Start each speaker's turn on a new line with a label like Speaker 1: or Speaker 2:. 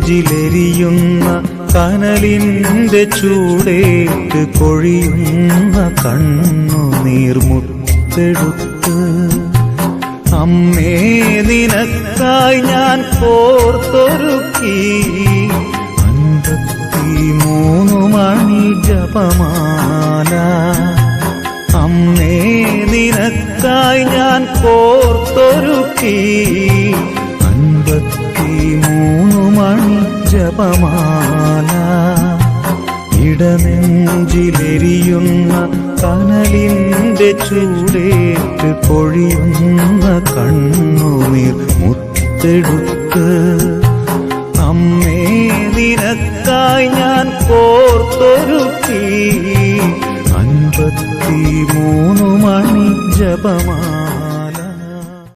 Speaker 1: ഇടനെഞ്ചിലെരിയുന്ന കനലിന്റെ ചൂടേറ്റ് കൊഴിയുന്ന കണ്ണുനീർമുത്തെടുത്ത് അമ്മേ നിനക്കായി ഞാൻ കോർത്തൊരുക്കി 53 മണി ജപമാല. അമ്മേ നിനക്കായി ഞാൻ കോർത്തൊരുക്കി 53 മണി ജപമാല. ഇടനെഞ്ചിലെരിയുന്ന കനലിന്റെ ചൂടേറ്റ് കൊഴിയുന്ന കണ്ണുനീർ മുത്തെടുത്ത് അമ്മേ നിനക്കായി ഞാൻ കോർത്തൊരുക്കി 53 മണി ജപമാല.